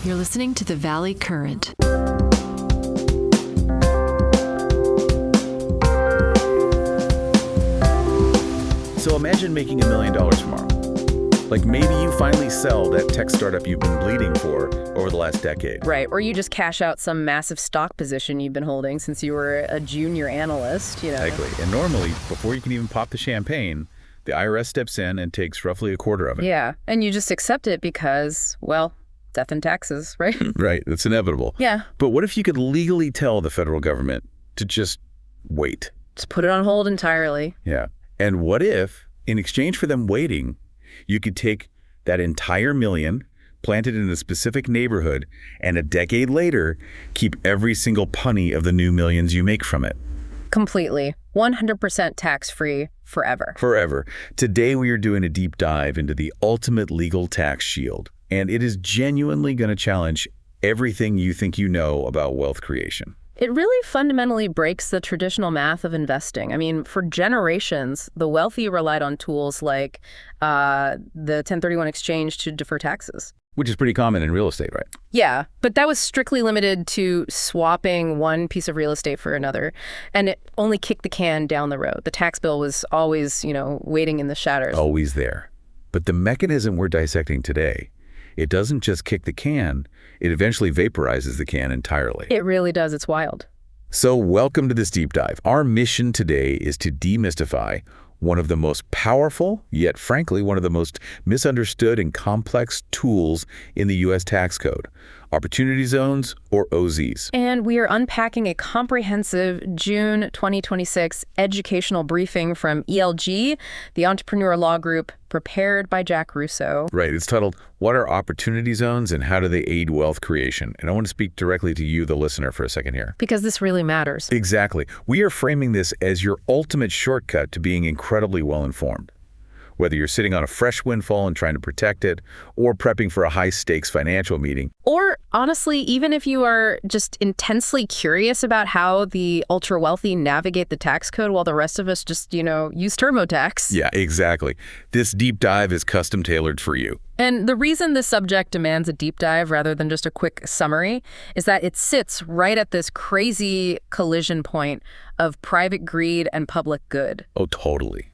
You're listening to the Valley Current. So imagine making $1 million tomorrow. Like maybe you finally sell that tech startup you've been bleeding for over the last decade. Right, or you just cash out some massive stock position you've been holding since you were a junior analyst, Exactly. And normally, before you can even pop the champagne, the IRS steps in and takes roughly a quarter of it. Yeah, and you just accept it because, well, death and taxes, right? Right, it's inevitable. Yeah. But what if you could legally tell the federal government to just wait? Just put it on hold entirely. Yeah. And what if, in exchange for them waiting, you could take that entire million, plant it in a specific neighborhood, and a decade later, keep every single penny of the new millions you make from it? Completely. 100% tax-free forever. Forever. Today, we are doing a deep dive into the ultimate legal tax shield, and it is genuinely going to challenge everything you think you know about wealth creation. It really fundamentally breaks the traditional math of investing. I mean, for generations, the wealthy relied on tools like the 1031 exchange to defer taxes. Which is pretty common in real estate, right? Yeah, but that was strictly limited to swapping one piece of real estate for another, and it only kicked the can down the road. The tax bill was always, waiting in the shadows. Always there. But the mechanism we're dissecting today, it doesn't just kick the can, it eventually vaporizes the can entirely. It really does. It's wild. So welcome to this deep dive. Our mission today is to demystify one of the most powerful, yet frankly, one of the most misunderstood and complex tools in the U.S. tax code, opportunity zones, or OZs. And we are unpacking a comprehensive June 2026 educational briefing from ELG, the Entrepreneur Law Group, prepared by Jack Russo. Right. It's titled, What are Opportunity Zones and How Do They Aid Wealth Creation? And I want to speak directly to you, the listener, for a second here. Because this really matters. Exactly. We are framing this as your ultimate shortcut to being incredibly well-informed. Whether you're sitting on a fresh windfall and trying to protect it, or prepping for a high-stakes financial meeting. Or, honestly, even if you are just intensely curious about how the ultra-wealthy navigate the tax code while the rest of us just, use TurboTax. Yeah, exactly. This deep dive is custom-tailored for you. And the reason this subject demands a deep dive rather than just a quick summary is that it sits right at this crazy collision point of private greed and public good. Oh, totally.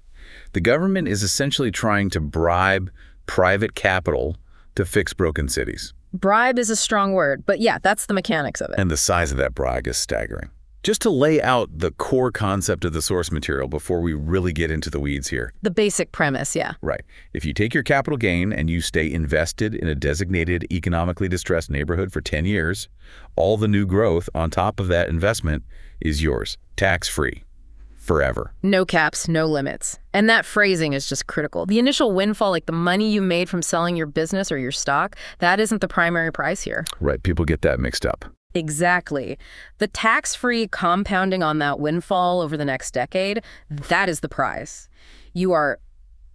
The government is essentially trying to bribe private capital to fix broken cities. Bribe is a strong word, but yeah, that's the mechanics of it. And the size of that bribe is staggering. Just to lay out the core concept of the source material before we really get into the weeds here. The basic premise, yeah. Right. If you take your capital gain and you stay invested in a designated economically distressed neighborhood for 10 years, all the new growth on top of that investment is yours, tax-free. Forever. No caps, no limits. And that phrasing is just critical. The initial windfall, like the money you made from selling your business or your stock, that isn't the primary prize here. Right, people get that mixed up. Exactly. The tax-free compounding on that windfall over the next decade, that is the prize. You are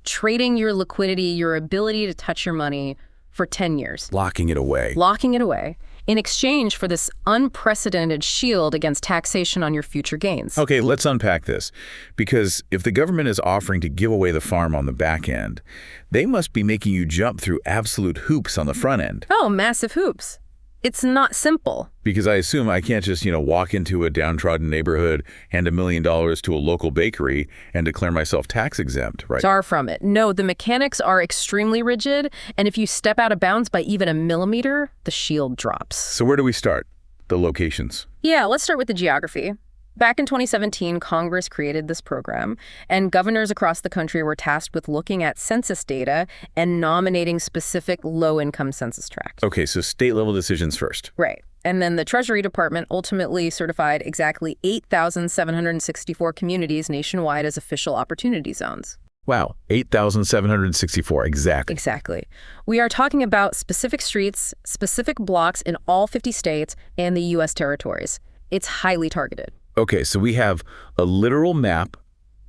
trading your liquidity, your ability to touch your money for 10 years. Locking it away. Locking it away. In exchange for this unprecedented shield against taxation on your future gains. Okay, let's unpack this. Because if the government is offering to give away the farm on the back end, they must be making you jump through absolute hoops on the front end. Oh, massive hoops. It's not simple. Because I assume I can't just, walk into a downtrodden neighborhood, hand $1 million to a local bakery, and declare myself tax exempt, right? Far from it. No, the mechanics are extremely rigid, and if you step out of bounds by even a millimeter, the shield drops. So where do we start? The locations. Yeah, let's start with the geography. Back in 2017, Congress created this program, and governors across the country were tasked with looking at census data and nominating specific low-income census tracts. Okay, so state-level decisions first. Right. And then the Treasury Department ultimately certified exactly 8,764 communities nationwide as official opportunity zones. Wow, 8,764, exactly. Exactly. We are talking about specific streets, specific blocks in all 50 states and the U.S. territories. It's highly targeted. Okay, so we have a literal map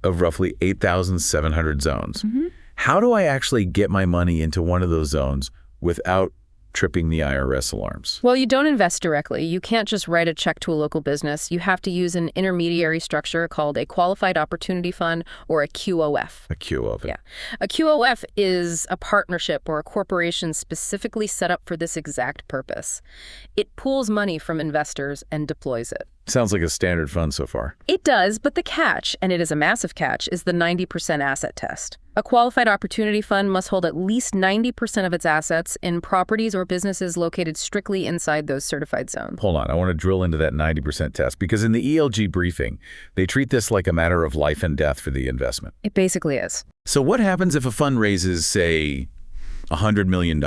of roughly 8,700 zones. Mm-hmm. How do I actually get my money into one of those zones without tripping the IRS alarms? Well, you don't invest directly. You can't just write a check to a local business. You have to use an intermediary structure called a Qualified Opportunity Fund, or a QOF. A QOF. Yeah. A QOF is a partnership or a corporation specifically set up for this exact purpose. It pools money from investors and deploys it. Sounds like a standard fund so far. It does, but the catch, and it is a massive catch, is the 90% asset test. A qualified opportunity fund must hold at least 90% of its assets in properties or businesses located strictly inside those certified zones. Hold on, I want to drill into that 90% test, because in the ELG briefing, they treat this like a matter of life and death for the investment. It basically is. So what happens if a fund raises, say, $100 million?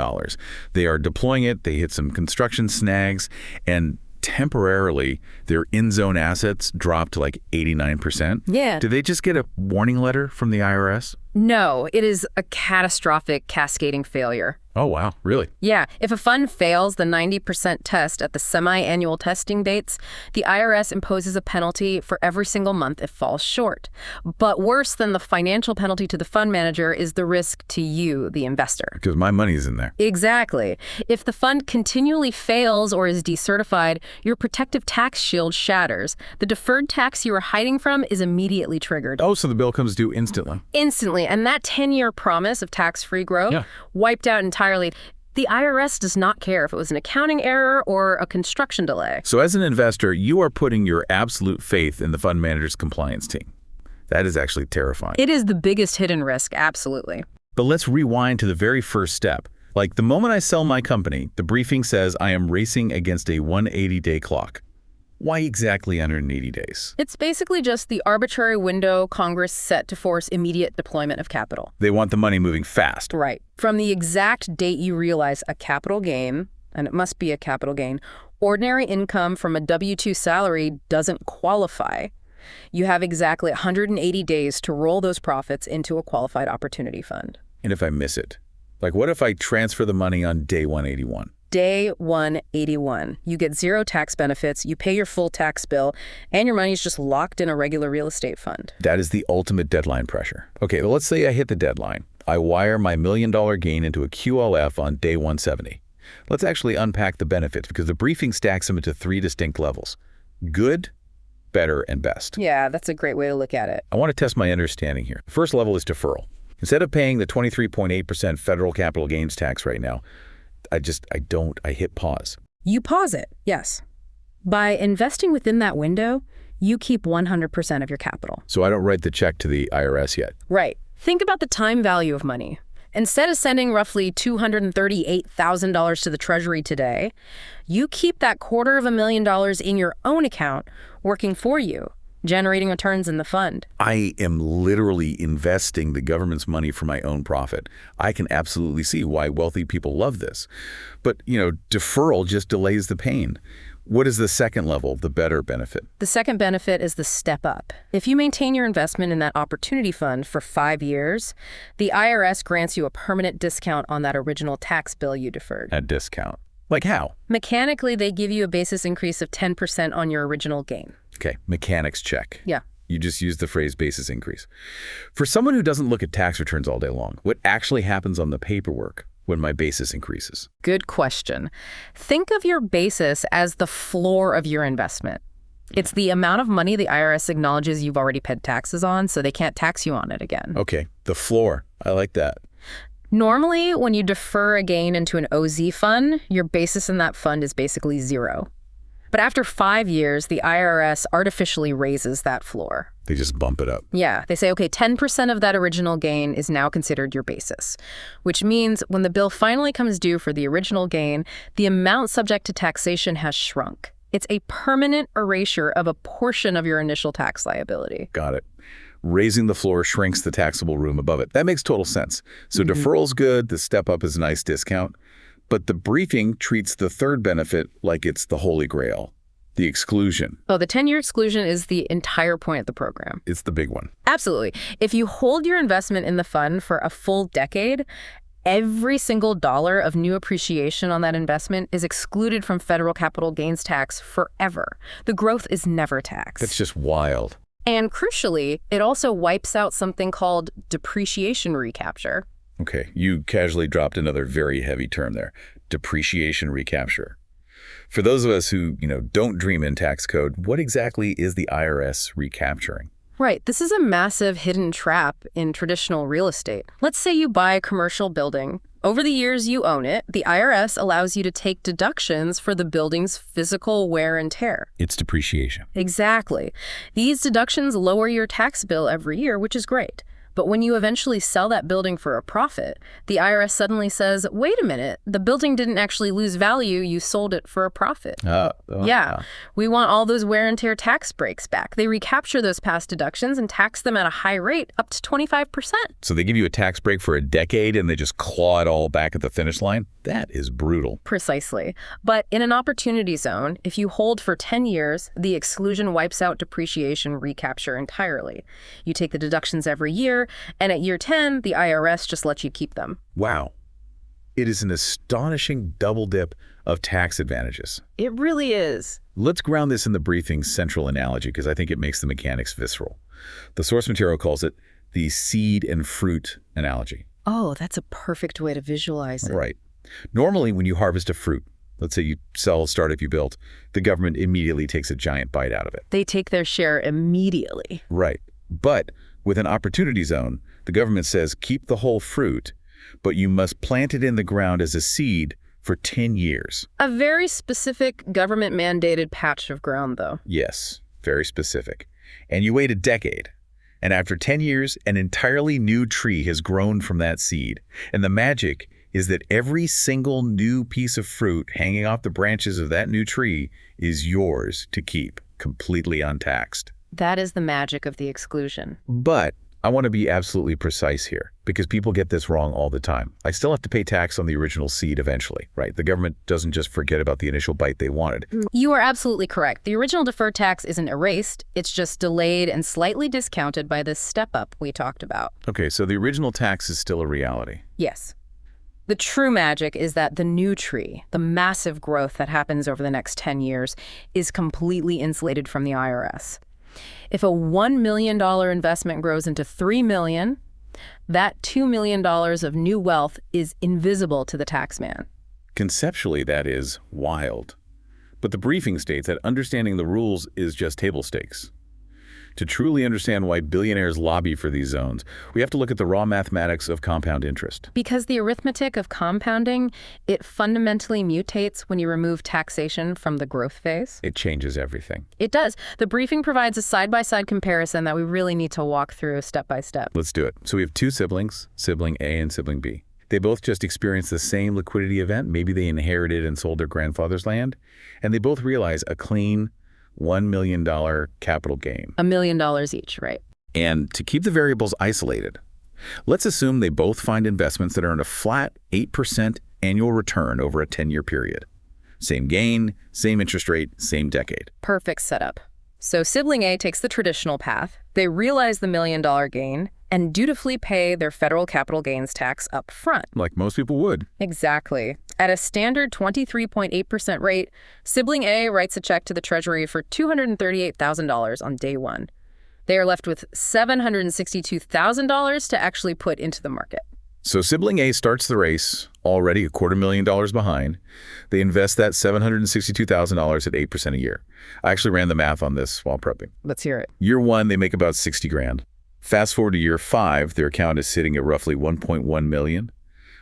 They are deploying it, they hit some construction snags, and temporarily their in-zone assets drop to like 89%. Yeah. Do they just get a warning letter from the IRS? No, it is a catastrophic cascading failure. Oh, wow. Really? Yeah. If a fund fails the 90% test at the semi-annual testing dates, the IRS imposes a penalty for every single month it falls short. But worse than the financial penalty to the fund manager is the risk to you, the investor. Because my money's in there. Exactly. If the fund continually fails or is decertified, your protective tax shield shatters. The deferred tax you were hiding from is immediately triggered. Oh, so the bill comes due instantly. Instantly. And that 10-year promise of tax-free growth wiped out entirely. The IRS does not care if it was an accounting error or a construction delay. So as an investor, you are putting your absolute faith in the fund manager's compliance team. That is actually terrifying. It is the biggest hidden risk, absolutely. But let's rewind to the very first step. Like the moment I sell my company, the briefing says I am racing against a 180-day clock. Why exactly 180 days? It's basically just the arbitrary window Congress set to force immediate deployment of capital. They want the money moving fast. Right. From the exact date you realize a capital gain, and it must be a capital gain, ordinary income from a W-2 salary doesn't qualify. You have exactly 180 days to roll those profits into a qualified opportunity fund. And if I miss it? Like what if I transfer the money on day 181? Day 181. You get zero tax benefits, you pay your full tax bill, and your money's just locked in a regular real estate fund. That is the ultimate deadline pressure. Okay, well, let's say I hit the deadline. I wire my $1 million gain into a QLF on day 170. Let's actually unpack the benefits, because the briefing stacks them into 3 distinct levels: good, better, and best. Yeah, that's a great way to look at it. I want to test my understanding here. The first level is deferral. Instead of paying the 23.8% federal capital gains tax right now, I hit pause. You pause it, yes. By investing within that window, you keep 100% of your capital. So I don't write the check to the IRS yet. Right. Think about the time value of money. Instead of sending roughly $238,000 to the Treasury today, you keep that $250,000 in your own account working for you, generating returns in the fund. I am literally investing the government's money for my own profit. I can absolutely see why wealthy people love this. But, deferral just delays the pain. What is the second level, the better benefit? The second benefit is the step up. If you maintain your investment in that opportunity fund for 5 years, the IRS grants you a permanent discount on that original tax bill you deferred. A discount? Like how? Mechanically, they give you a basis increase of 10% on your original gain. Okay, mechanics check. Yeah. You just used the phrase basis increase. For someone who doesn't look at tax returns all day long, what actually happens on the paperwork when my basis increases? Good question. Think of your basis as the floor of your investment. It's the amount of money the IRS acknowledges you've already paid taxes on, so they can't tax you on it again. Okay, the floor. I like that. Normally, when you defer a gain into an OZ fund, your basis in that fund is basically zero. But after 5 years, the IRS artificially raises that floor. They just bump it up. Yeah, they say, okay, 10% of that original gain is now considered your basis, which means when the bill finally comes due for the original gain, the amount subject to taxation has shrunk. It's a permanent erasure of a portion of your initial tax liability. Got it. Raising the floor shrinks the taxable room above it. That makes total sense. So deferral's good, the step up is a nice discount. But the briefing treats the third benefit like it's the holy grail, the exclusion. Oh, the 10-year exclusion is the entire point of the program. It's the big one. Absolutely. If you hold your investment in the fund for a full decade, every single dollar of new appreciation on that investment is excluded from federal capital gains tax forever. The growth is never taxed. That's just wild. And crucially, it also wipes out something called depreciation recapture. Okay, you casually dropped another very heavy term there, depreciation recapture. For those of us who, don't dream in tax code, what exactly is the IRS recapturing? Right. This is a massive hidden trap in traditional real estate. Let's say you buy a commercial building. Over the years you own it, the IRS allows you to take deductions for the building's physical wear and tear. It's depreciation. Exactly. These deductions lower your tax bill every year, which is great. But when you eventually sell that building for a profit, the IRS suddenly says, wait a minute, the building didn't actually lose value, you sold it for a profit. Yeah, we want all those wear and tear tax breaks back. They recapture those past deductions and tax them at a high rate, up to 25%. So they give you a tax break for a decade and they just claw it all back at the finish line? That is brutal. Precisely. But in an opportunity zone, if you hold for 10 years, the exclusion wipes out depreciation recapture entirely. You take the deductions every year, and at year 10, the IRS just lets you keep them. Wow. It is an astonishing double dip of tax advantages. It really is. Let's ground this in the briefing's central analogy because I think it makes the mechanics visceral. The source material calls it the seed and fruit analogy. Oh, that's a perfect way to visualize it. Right. Normally, when you harvest a fruit, let's say you sell a startup you built, the government immediately takes a giant bite out of it. They take their share immediately. Right. But with an opportunity zone, the government says keep the whole fruit, but you must plant it in the ground as a seed for 10 years. A very specific government-mandated patch of ground, though. Yes, very specific. And you wait a decade. And after 10 years, an entirely new tree has grown from that seed. And the magic is that every single new piece of fruit hanging off the branches of that new tree is yours to keep, completely untaxed. That is the magic of the exclusion. But I want to be absolutely precise here, because people get this wrong all the time. I still have to pay tax on the original seed eventually, right? The government doesn't just forget about the initial bite they wanted. You are absolutely correct. The original deferred tax isn't erased. It's just delayed and slightly discounted by this step-up we talked about. Okay, so the original tax is still a reality. Yes. The true magic is that the new tree, the massive growth that happens over the next 10 years, is completely insulated from the IRS. If a $1 million investment grows into $3 million, that $2 million of new wealth is invisible to the taxman. Conceptually, that is wild. But the briefing states that understanding the rules is just table stakes. To truly understand why billionaires lobby for these zones, we have to look at the raw mathematics of compound interest. Because the arithmetic of compounding, it fundamentally mutates when you remove taxation from the growth phase. It changes everything. It does. The briefing provides a side-by-side comparison that we really need to walk through step by step. Let's do it. So we have two siblings, sibling A and sibling B. They both just experienced the same liquidity event. Maybe they inherited and sold their grandfather's land, and they both realize a clean $1 million capital gain. $1 million each, right? And to keep the variables isolated, let's assume they both find investments that earn a flat 8% annual return over a 10-year period. Same gain, same interest rate, same decade. Perfect setup. So sibling A takes the traditional path. They realize the $1 million gain and dutifully pay their federal capital gains tax up front. Like most people would. Exactly. At a standard 23.8% rate, sibling A writes a check to the Treasury for $238,000 on day one. They are left with $762,000 to actually put into the market. So sibling A starts the race, already $250,000 behind. They invest that $762,000 at 8% a year. I actually ran the math on this while prepping. Let's hear it. Year one, they make about $60,000. Fast forward to year 5, their account is sitting at roughly $1.1 million.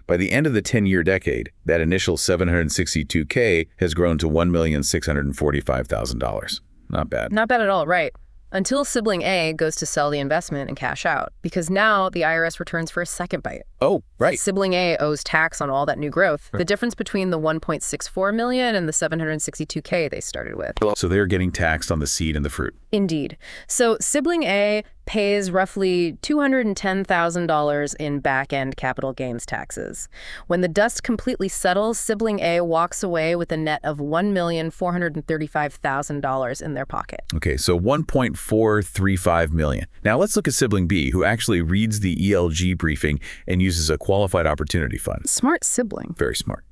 By the end of the 10-year decade, that initial $762K has grown to $1,645,000. Not bad. Not bad at all, right? Until sibling A goes to sell the investment and cash out, because now the IRS returns for a second bite. Oh, right. Sibling A owes tax on all that new growth. The difference between the $1.64 million and the $762K they started with. So they're getting taxed on the seed and the fruit. Indeed. So sibling A pays roughly $210,000 in back-end capital gains taxes. When the dust completely settles, sibling A walks away with a net of $1,435,000 in their pocket. Okay, so $1.435 million. Now let's look at sibling B, who actually reads the ELG briefing and uses a qualified opportunity fund. Smart sibling. Very smart.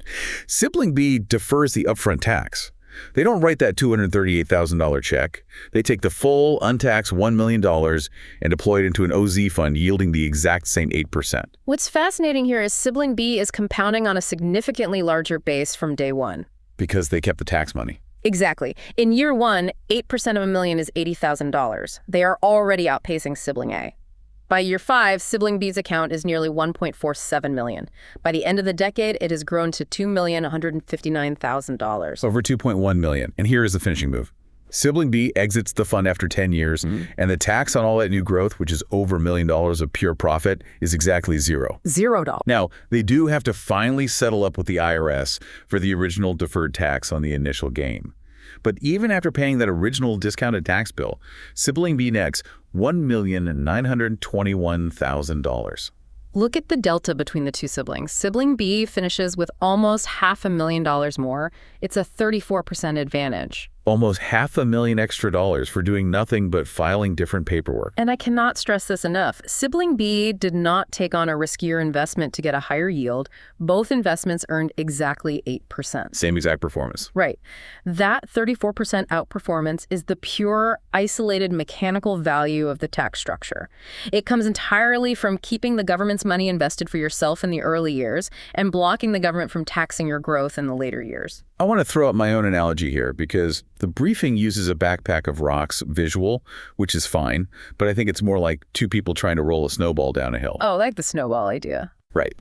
Sibling B defers the upfront tax. They don't write that $238,000 check. They take the full, untaxed $1 million and deploy it into an OZ fund yielding the exact same 8%. What's fascinating here is sibling B is compounding on a significantly larger base from day one. Because they kept the tax money. Exactly. In year one, 8% of $1 million is $80,000. They are already outpacing sibling A. By year 5, sibling B's account is nearly $1.47 million. By the end of the decade, it has grown to $2,159,000. Over $2.1 million. And here is the finishing move. Sibling B exits the fund after 10 years, and the tax on all that new growth, which is over $1 million of pure profit, is exactly $0. $0. Now, they do have to finally settle up with the IRS for the original deferred tax on the initial gain. But even after paying that original discounted tax bill, sibling B nets $1,921,000. Look at the delta between the two siblings. Sibling B finishes with almost $500,000 more. It's a 34% advantage. Almost $500,000 extra for doing nothing but filing different paperwork. And I cannot stress this enough. Sibling B did not take on a riskier investment to get a higher yield. Both investments earned exactly 8%. Same exact performance. Right. That 34% outperformance is the pure, isolated mechanical value of the tax structure. It comes entirely from keeping the government's money invested for yourself in the early years and blocking the government from taxing your growth in the later years. I want to throw out my own analogy here because the briefing uses a backpack of rocks visual, which is fine, but I think it's more like two people trying to roll a snowball down a hill. Oh, like the snowball idea. Right.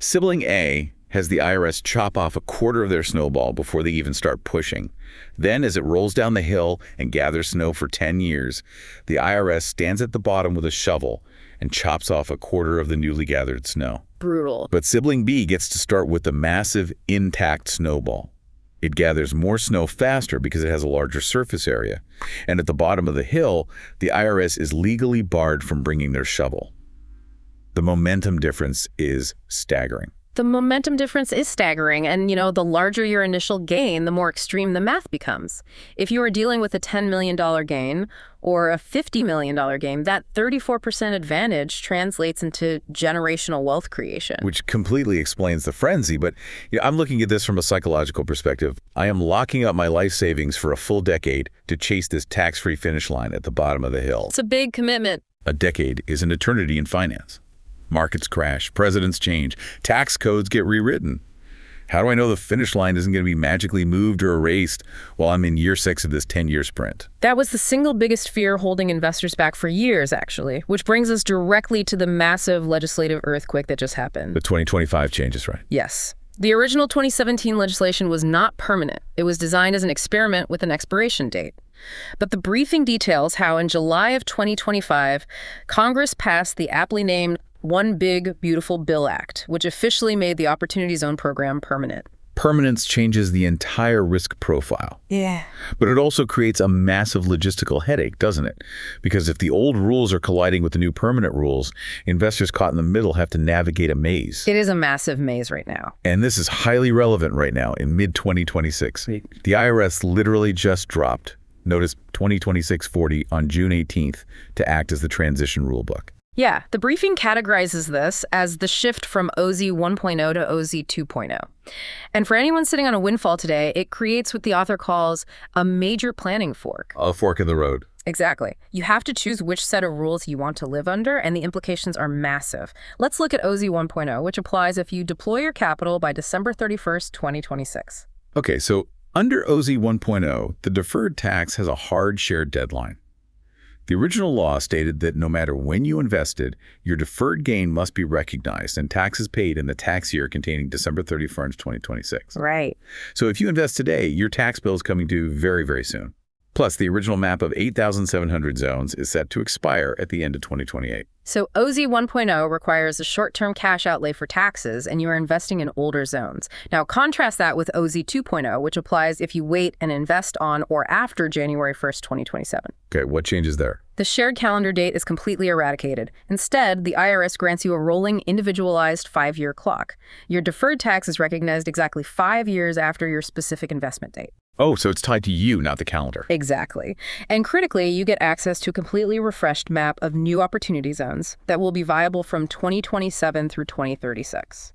Sibling A has the IRS chop off a quarter of their snowball before they even start pushing. Then, as it rolls down the hill and gathers snow for 10 years, the IRS stands at the bottom with a shovel and chops off a quarter of the newly gathered snow. Brutal. But sibling B gets to start with the massive, intact snowball. It gathers more snow faster because it has a larger surface area. And at the bottom of the hill, the IRS is legally barred from bringing their shovel. The momentum difference is staggering. The momentum difference is staggering, and the larger your initial gain, the more extreme the math becomes. If you are dealing with a $10 million gain or a $50 million gain, that 34% advantage translates into generational wealth creation. Which completely explains the frenzy, but I'm looking at this from a psychological perspective. I am locking up my life savings for a full decade to chase this tax-free finish line at the bottom of the hill. It's a big commitment. A decade is an eternity in finance. Markets crash, presidents change, tax codes get rewritten. How do I know the finish line isn't going to be magically moved or erased while I'm in year 6 of this 10-year sprint? That was the single biggest fear holding investors back for years, actually, which brings us directly to the massive legislative earthquake that just happened. The 2025 changes, right? Yes. The original 2017 legislation was not permanent. It was designed as an experiment with an expiration date. But the briefing details how in July of 2025, Congress passed the aptly named One Big Beautiful Bill Act, which officially made the Opportunity Zone program permanent. Permanence changes the entire risk profile. Yeah. But it also creates a massive logistical headache, doesn't it? Because if the old rules are colliding with the new permanent rules, investors caught in the middle have to navigate a maze. It is a massive maze right now. And this is highly relevant right now in mid-2026. The IRS literally just dropped Notice 2026-40 on June 18th to act as the transition rulebook. Yeah, the briefing categorizes this as the shift from OZ 1.0 to OZ 2.0. And for anyone sitting on a windfall today, it creates what the author calls a major planning fork. A fork in the road. Exactly. You have to choose which set of rules you want to live under, and the implications are massive. Let's look at OZ 1.0, which applies if you deploy your capital by December 31st, 2026. Okay, so under OZ 1.0, the deferred tax has a hard shared deadline. The original law stated that no matter when you invested, your deferred gain must be recognized and taxes paid in the tax year containing December 31st, 2026. Right. So if you invest today, your tax bill is coming due very, very soon. Plus, the original map of 8,700 zones is set to expire at the end of 2028. So OZ 1.0 requires a short-term cash outlay for taxes, and you are investing in older zones. Now, contrast that with OZ 2.0, which applies if you wait and invest on or after January 1st, 2027. Okay, what changes there? The shared calendar date is completely eradicated. Instead, the IRS grants you a rolling, individualized 5-year clock. Your deferred tax is recognized exactly 5 years after your specific investment date. Oh, so it's tied to you, not the calendar. Exactly. And critically, you get access to a completely refreshed map of new opportunity zones that will be viable from 2027 through 2036.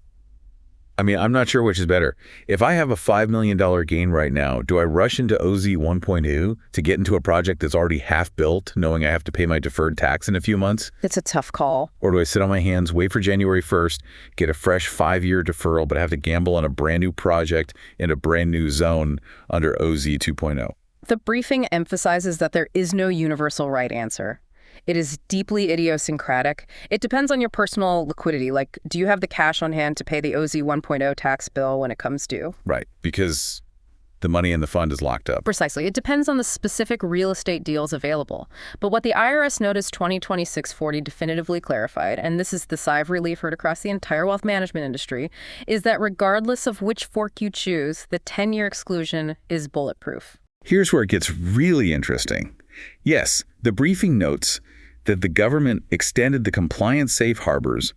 I mean, I'm not sure which is better. If I have a $5 million gain right now, do I rush into OZ 1.0 to get into a project that's already half built, knowing I have to pay my deferred tax in a few months? It's a tough call. Or do I sit on my hands, wait for January 1st, get a fresh 5-year deferral, but have to gamble on a brand new project in a brand new zone under OZ 2.0? The briefing emphasizes that there is no universal right answer. It is deeply idiosyncratic. It depends on your personal liquidity. Like, do you have the cash on hand to pay the OZ 1.0 tax bill when it comes due? Right, because the money in the fund is locked up. Precisely. It depends on the specific real estate deals available. But what the IRS Notice 2026-40 definitively clarified, and this is the sigh of relief heard across the entire wealth management industry, is that regardless of which fork you choose, the 10-year exclusion is bulletproof. Here's where it gets really interesting. Yes, the briefing notes that the government extended the compliance safe harbors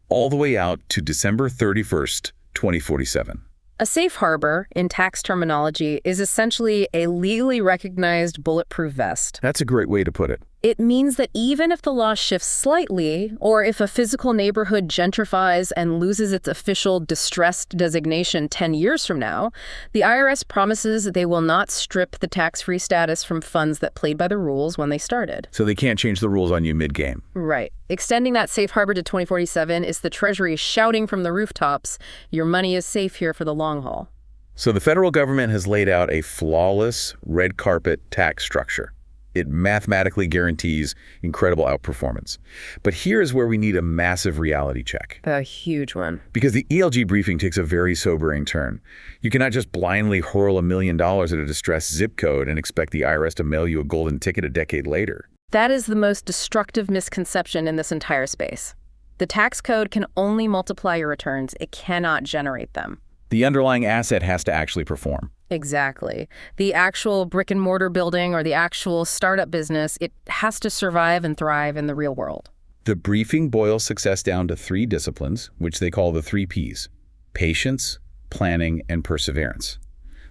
all the way out to December 31st, 2047. A safe harbor, in tax terminology, is essentially a legally recognized bulletproof vest. That's a great way to put it. It means that even if the law shifts slightly, or if a physical neighborhood gentrifies and loses its official distressed designation 10 years from now, the IRS promises they will not strip the tax-free status from funds that played by the rules when they started. So they can't change the rules on you mid-game. Right. Extending that safe harbor to 2047 is the Treasury shouting from the rooftops, your money is safe here for the long haul. So the federal government has laid out a flawless red carpet tax structure. It mathematically guarantees incredible outperformance. But here is where we need a massive reality check. A huge one. Because the ELG briefing takes a very sobering turn. You cannot just blindly hurl $1 million at a distressed zip code and expect the IRS to mail you a golden ticket a decade later. That is the most destructive misconception in this entire space. The tax code can only multiply your returns. It cannot generate them. The underlying asset has to actually perform. Exactly. The actual brick and mortar building or the actual startup business, it has to survive and thrive in the real world. The briefing boils success down to 3 disciplines, which they call the 3 Ps: patience, planning, and perseverance.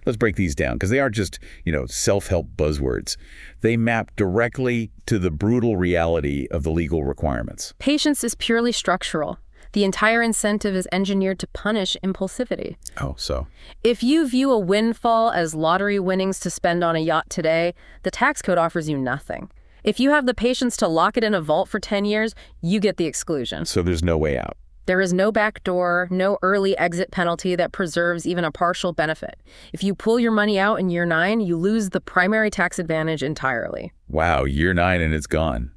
Let's break these down because they aren't just, self-help buzzwords. They map directly to the brutal reality of the legal requirements. Patience is purely structural. The entire incentive is engineered to punish impulsivity. Oh, so? If you view a windfall as lottery winnings to spend on a yacht today, the tax code offers you nothing. If you have the patience to lock it in a vault for 10 years, you get the exclusion. So there's no way out. There is no backdoor, no early exit penalty that preserves even a partial benefit. If you pull your money out in year 9, you lose the primary tax advantage entirely. Wow, year 9 and it's gone.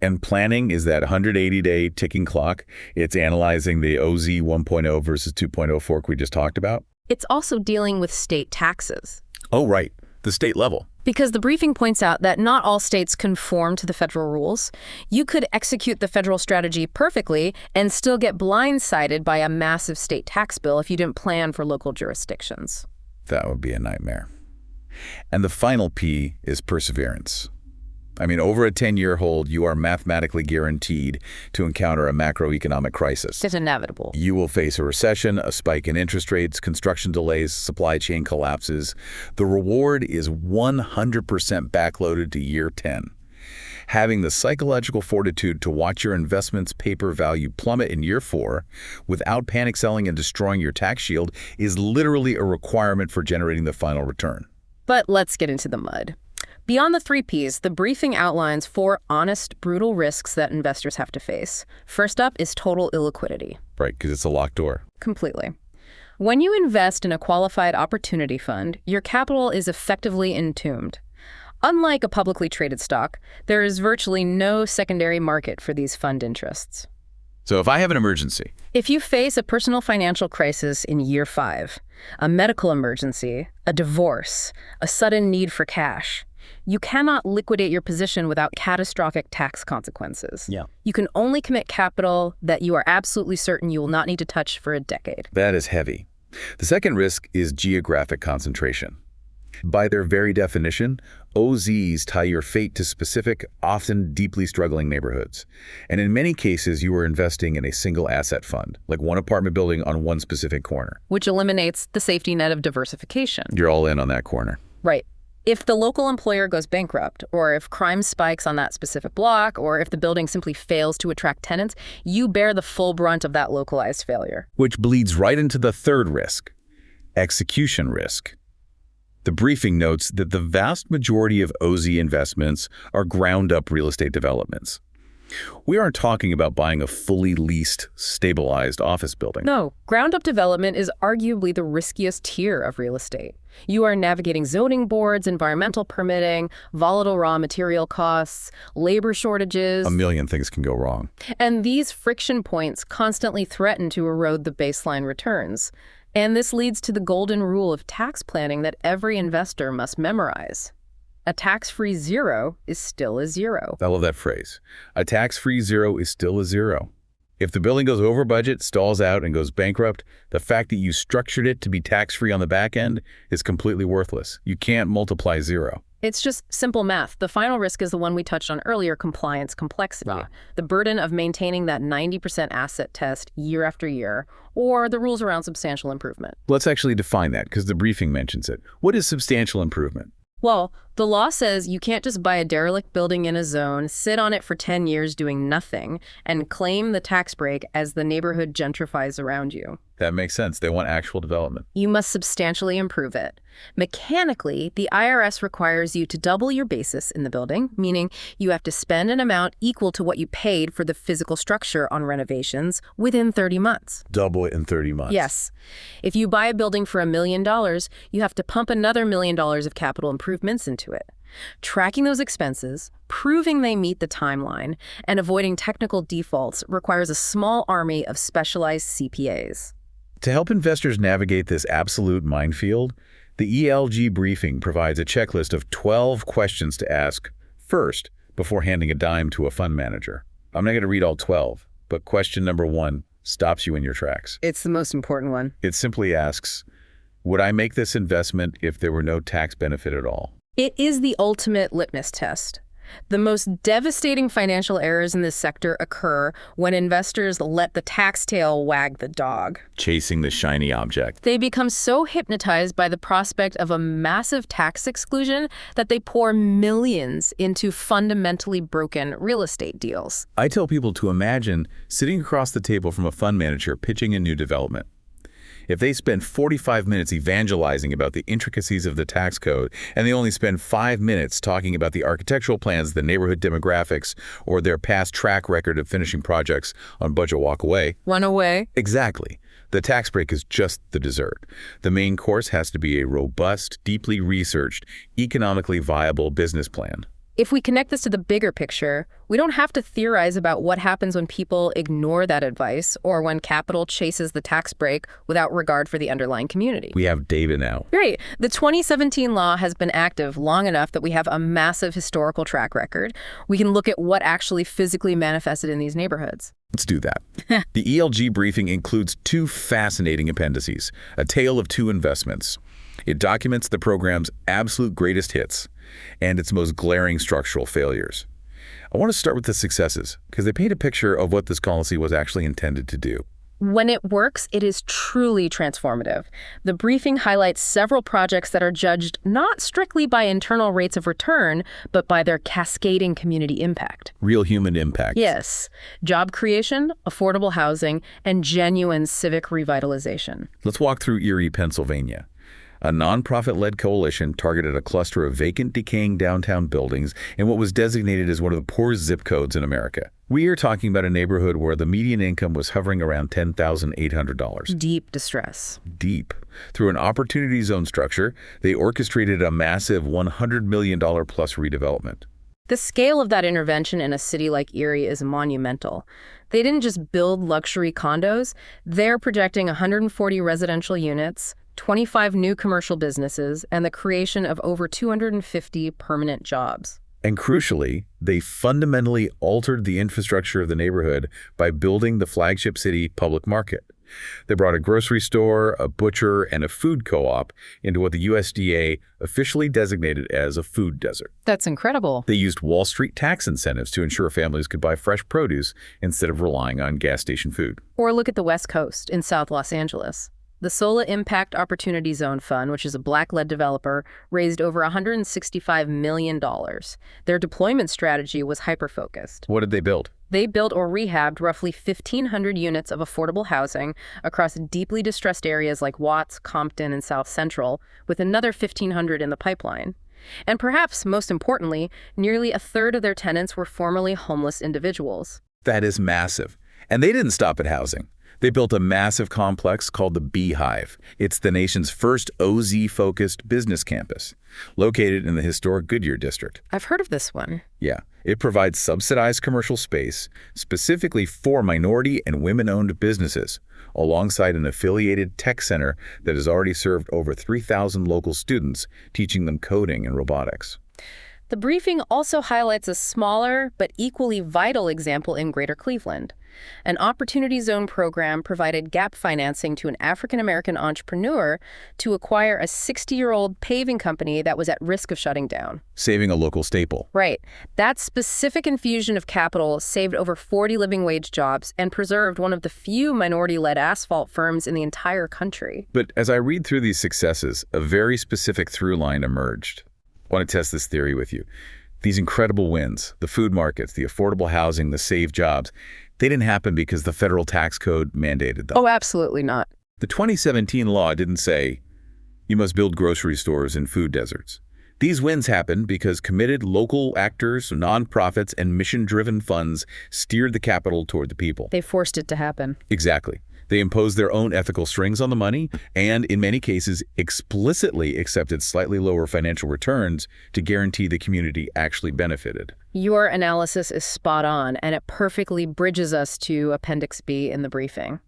And planning is that 180-day ticking clock. It's analyzing the OZ 1.0 versus 2.0 fork we just talked about. It's also dealing with state taxes. Oh, right. The state level. Because the briefing points out that not all states conform to the federal rules. You could execute the federal strategy perfectly and still get blindsided by a massive state tax bill if you didn't plan for local jurisdictions. That would be a nightmare. And the final P is perseverance. I mean, over a 10-year hold, you are mathematically guaranteed to encounter a macroeconomic crisis. It's inevitable. You will face a recession, a spike in interest rates, construction delays, supply chain collapses. The reward is 100% backloaded to year 10. Having the psychological fortitude to watch your investment's paper value plummet in year 4 without panic selling and destroying your tax shield is literally a requirement for generating the final return. But let's get into the mud. Beyond the 3 Ps, the briefing outlines 4 honest, brutal risks that investors have to face. First up is total illiquidity. Right, because it's a locked door. Completely. When you invest in a qualified opportunity fund, your capital is effectively entombed. Unlike a publicly traded stock, there is virtually no secondary market for these fund interests. So if I have an emergency. If you face a personal financial crisis in year 5, a medical emergency, a divorce, a sudden need for cash, you cannot liquidate your position without catastrophic tax consequences. Yeah. You can only commit capital that you are absolutely certain you will not need to touch for a decade. That is heavy. The second risk is geographic concentration. By their very definition, OZs tie your fate to specific, often deeply struggling neighborhoods. And in many cases, you are investing in a single asset fund, like one apartment building on one specific corner. Which eliminates the safety net of diversification. You're all in on that corner. Right. If the local employer goes bankrupt, or if crime spikes on that specific block, or if the building simply fails to attract tenants, you bear the full brunt of that localized failure. Which bleeds right into the third risk, execution risk. The briefing notes that the vast majority of OZ investments are ground-up real estate developments. We aren't talking about buying a fully leased, stabilized office building. No, ground-up development is arguably the riskiest tier of real estate. You are navigating zoning boards, environmental permitting, volatile raw material costs, labor shortages. A million things can go wrong. And these friction points constantly threaten to erode the baseline returns. And this leads to the golden rule of tax planning that every investor must memorize. A tax-free zero is still a zero. I love that phrase. A tax-free zero is still a zero. If the building goes over budget, stalls out, and goes bankrupt, the fact that you structured it to be tax-free on the back end is completely worthless. You can't multiply zero. It's just simple math. The final risk is the one we touched on earlier, compliance complexity. The burden of maintaining that 90% asset test year after year, or the rules around substantial improvement. Let's actually define that, because the briefing mentions it. What is substantial improvement? Well, the law says you can't just buy a derelict building in a zone, sit on it for 10 years doing nothing, and claim the tax break as the neighborhood gentrifies around you. That makes sense. They want actual development. You must substantially improve it. Mechanically, the IRS requires you to double your basis in the building, meaning you have to spend an amount equal to what you paid for the physical structure on renovations within 30 months. Double it in 30 months. Yes. If you buy a building for $1 million, you have to pump another $1 million of capital improvements into it. Tracking those expenses, proving they meet the timeline, and avoiding technical defaults requires a small army of specialized CPAs. To help investors navigate this absolute minefield, the ELG briefing provides a checklist of 12 questions to ask first before handing a dime to a fund manager. I'm not going to read all 12, but question number 1 stops you in your tracks. It's the most important one. It simply asks, would I make this investment if there were no tax benefit at all? It is the ultimate litmus test. The most devastating financial errors in this sector occur when investors let the tax tail wag the dog. Chasing the shiny object. They become so hypnotized by the prospect of a massive tax exclusion that they pour millions into fundamentally broken real estate deals. I tell people to imagine sitting across the table from a fund manager pitching a new development. If they spend 45 minutes evangelizing about the intricacies of the tax code, and they only spend 5 minutes talking about the architectural plans, the neighborhood demographics, or their past track record of finishing projects on budget walk away. Run away? Exactly. The tax break is just the dessert. The main course has to be a robust, deeply researched, economically viable business plan. If we connect this to the bigger picture, we don't have to theorize about what happens when people ignore that advice or when capital chases the tax break without regard for the underlying community. We have data now. Great. The 2017 law has been active long enough that we have a massive historical track record. We can look at what actually physically manifested in these neighborhoods. Let's do that. The ELG briefing includes 2 fascinating appendices, a tale of 2 investments. It documents the program's absolute greatest hits and its most glaring structural failures. I want to start with the successes, because they paint a picture of what this policy was actually intended to do. When it works, it is truly transformative. The briefing highlights several projects that are judged not strictly by internal rates of return, but by their cascading community impact. Real human impact. Yes. Job creation, affordable housing, and genuine civic revitalization. Let's walk through Erie, Pennsylvania. A nonprofit-led coalition targeted a cluster of vacant, decaying downtown buildings in what was designated as one of the poorest zip codes in America. We are talking about a neighborhood where the median income was hovering around $10,800. Deep distress. Deep. Through an opportunity zone structure, they orchestrated a massive $100 million plus redevelopment. The scale of that intervention in a city like Erie is monumental. They didn't just build luxury condos. They're projecting 140 residential units, 25 new commercial businesses, and the creation of over 250 permanent jobs. And crucially, they fundamentally altered the infrastructure of the neighborhood by building the flagship city public market. They brought a grocery store, a butcher, and a food co-op into what the USDA officially designated as a food desert. That's incredible. They used Wall Street tax incentives to ensure families could buy fresh produce instead of relying on gas station food. Or look at the West Coast in South Los Angeles. The Sola Impact Opportunity Zone Fund, which is a Black-led developer, raised over $165 million. Their deployment strategy was hyper-focused. What did they build? They built or rehabbed roughly 1,500 units of affordable housing across deeply distressed areas like Watts, Compton, and South Central, with another 1,500 in the pipeline. And perhaps most importantly, nearly a third of their tenants were formerly homeless individuals. That is massive. And they didn't stop at housing. They built a massive complex called the Beehive. It's the nation's first OZ-focused business campus, located in the historic Goodyear district. I've heard of this one. Yeah, it provides subsidized commercial space specifically for minority and women-owned businesses, alongside an affiliated tech center that has already served over 3,000 local students, teaching them coding and robotics. The briefing also highlights a smaller but equally vital example in Greater Cleveland. An Opportunity Zone program provided gap financing to an African-American entrepreneur to acquire a 60-year-old paving company that was at risk of shutting down. Saving a local staple. Right. That specific infusion of capital saved over 40 living wage jobs and preserved one of the few minority-led asphalt firms in the entire country. But as I read through these successes, a very specific through line emerged. I want to test this theory with you. These incredible wins, the food markets, the affordable housing, the saved jobs, they didn't happen because the federal tax code mandated them. Oh, absolutely not. The 2017 law didn't say, you must build grocery stores in food deserts. These wins happened because committed local actors, nonprofits, and mission-driven funds steered the capital toward the people. They forced it to happen. Exactly. They imposed their own ethical strings on the money and, in many cases, explicitly accepted slightly lower financial returns to guarantee the community actually benefited. Your analysis is spot on, and it perfectly bridges us to Appendix B in the briefing.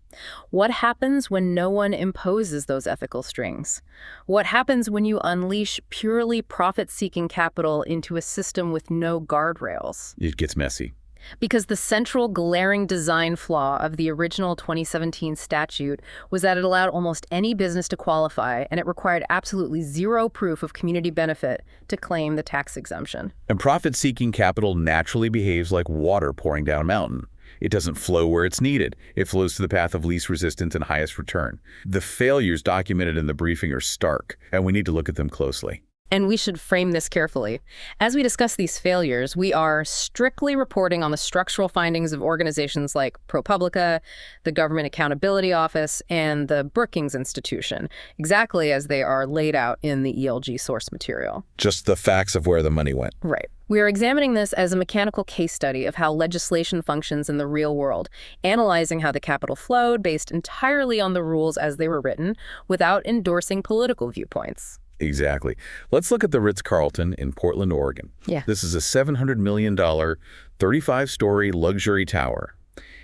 What happens when no one imposes those ethical strings? What happens when you unleash purely profit-seeking capital into a system with no guardrails? It gets messy. Because the central glaring design flaw of the original 2017 statute was that it allowed almost any business to qualify, and it required absolutely zero proof of community benefit to claim the tax exemption. And profit-seeking capital naturally behaves like water pouring down a mountain. It doesn't flow where it's needed. It flows to the path of least resistance and highest return. The failures documented in the briefing are stark, and we need to look at them closely. And we should frame this carefully. As we discuss these failures, we are strictly reporting on the structural findings of organizations like ProPublica, the Government Accountability Office, and the Brookings Institution, exactly as they are laid out in the ELG source material. Just the facts of where the money went. Right. We are examining this as a mechanical case study of how legislation functions in the real world, analyzing how the capital flowed based entirely on the rules as they were written, without endorsing political viewpoints. Exactly. Let's look at the Ritz-Carlton in Portland, Oregon. Yeah. This is a $700 million, 35-story luxury tower.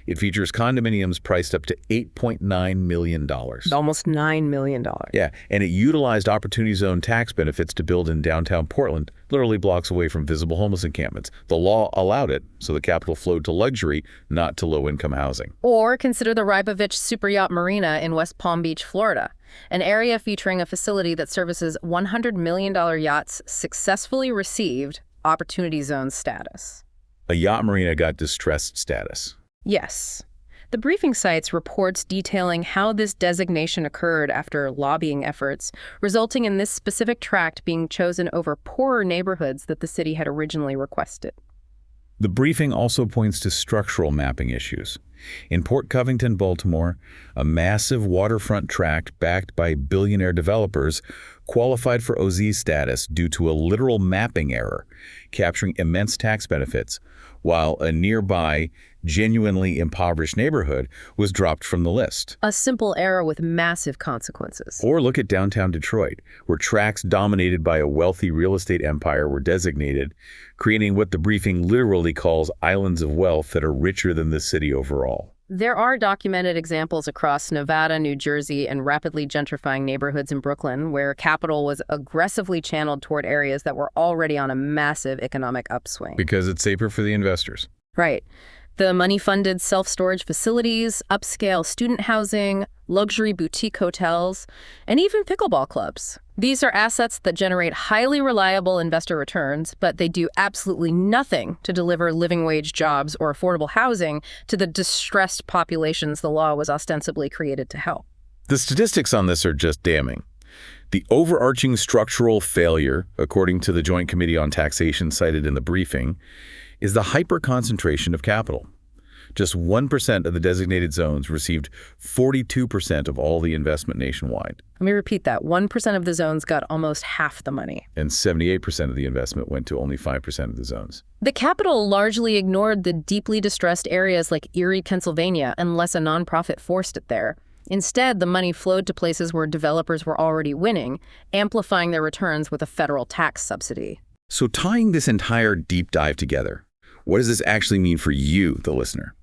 It features condominiums priced up to $8.9 million. Almost $9 million. Yeah, and it utilized Opportunity Zone tax benefits to build in downtown Portland, literally blocks away from visible homeless encampments. The law allowed it, so the capital flowed to luxury, not to low-income housing. Or consider the Rybovich Super Yacht Marina in West Palm Beach, Florida, an area featuring a facility that services $100 million yachts successfully received Opportunity Zone status. A yacht marina got distressed status. Yes. The briefing cites reports detailing how this designation occurred after lobbying efforts, resulting in this specific tract being chosen over poorer neighborhoods that the city had originally requested. The briefing also points to structural mapping issues. In Port Covington, Baltimore, a massive waterfront tract backed by billionaire developers qualified for OZ status due to a literal mapping error, capturing immense tax benefits, while a nearby, genuinely impoverished neighborhood was dropped from the list. A simple error with massive consequences. Or look at downtown Detroit, where tracts dominated by a wealthy real estate empire were designated, creating what the briefing literally calls islands of wealth that are richer than the city overall. There are documented examples across Nevada, New Jersey, and rapidly gentrifying neighborhoods in Brooklyn where capital was aggressively channeled toward areas that were already on a massive economic upswing. Because it's safer for the investors. Right. The money-funded self-storage facilities, upscale student housing, luxury boutique hotels, and even pickleball clubs. These are assets that generate highly reliable investor returns, but they do absolutely nothing to deliver living wage jobs or affordable housing to the distressed populations the law was ostensibly created to help. The statistics on this are just damning. The overarching structural failure, according to the Joint Committee on Taxation cited in the briefing, is the hyper-concentration of capital. Just 1% of the designated zones received 42% of all the investment nationwide. Let me repeat that. 1% of the zones got almost half the money. And 78% of the investment went to only 5% of the zones. The capital largely ignored the deeply distressed areas like Erie, Pennsylvania, unless a nonprofit forced it there. Instead, the money flowed to places where developers were already winning, amplifying their returns with a federal tax subsidy. So tying this entire deep dive together, what does this actually mean for you, the listener?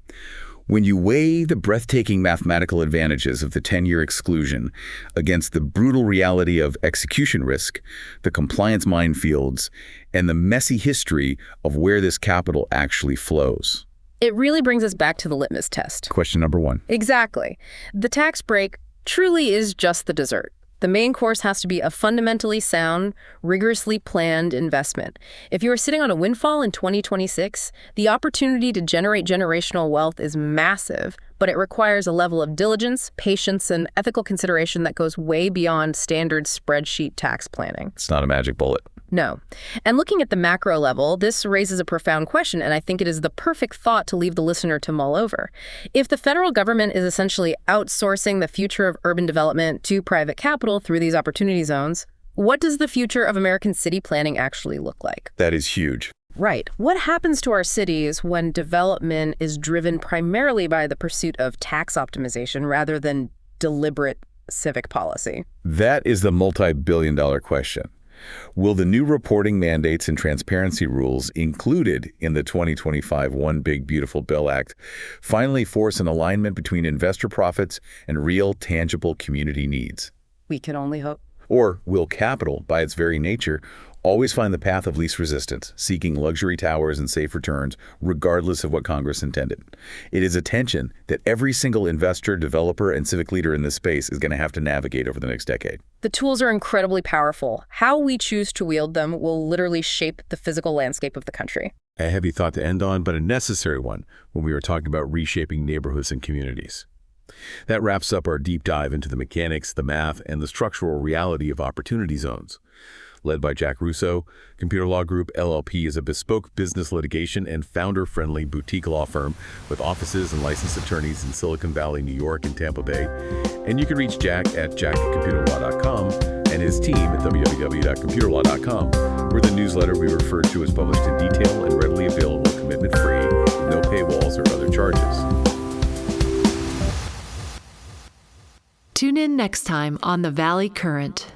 When you weigh the breathtaking mathematical advantages of the 10-year exclusion against the brutal reality of execution risk, the compliance minefields, and the messy history of where this capital actually flows. It really brings us back to the litmus test. Question number 1. Exactly. The tax break truly is just the dessert. The main course has to be a fundamentally sound, rigorously planned investment. If you are sitting on a windfall in 2026, the opportunity to generate generational wealth is massive, but it requires a level of diligence, patience, and ethical consideration that goes way beyond standard spreadsheet tax planning. It's not a magic bullet. No. And looking at the macro level, this raises a profound question, and I think it is the perfect thought to leave the listener to mull over. If the federal government is essentially outsourcing the future of urban development to private capital through these opportunity zones, what does the future of American city planning actually look like? That is huge. Right. What happens to our cities when development is driven primarily by the pursuit of tax optimization rather than deliberate civic policy? That is the multi-billion-dollar question. Will the new reporting mandates and transparency rules included in the 2025 One Big Beautiful Bill Act finally force an alignment between investor profits and real, tangible community needs? We can only hope. Or will capital, by its very nature, always find the path of least resistance, seeking luxury towers and safe returns, regardless of what Congress intended? It is a tension that every single investor, developer, and civic leader in this space is going to have to navigate over the next decade. The tools are incredibly powerful. How we choose to wield them will literally shape the physical landscape of the country. A heavy thought to end on, but a necessary one when we were talking about reshaping neighborhoods and communities. That wraps up our deep dive into the mechanics, the math, and the structural reality of opportunity zones. Led by Jack Russo, Computer Law Group LLP is a bespoke business litigation and founder-friendly boutique law firm with offices and licensed attorneys in Silicon Valley, New York, and Tampa Bay. And you can reach Jack at jack@computerlaw.com and his team at www.computerlaw.com, where the newsletter we referred to is published in detail and readily available, commitment-free, with no paywalls or other charges. Tune in next time on The Valley Current.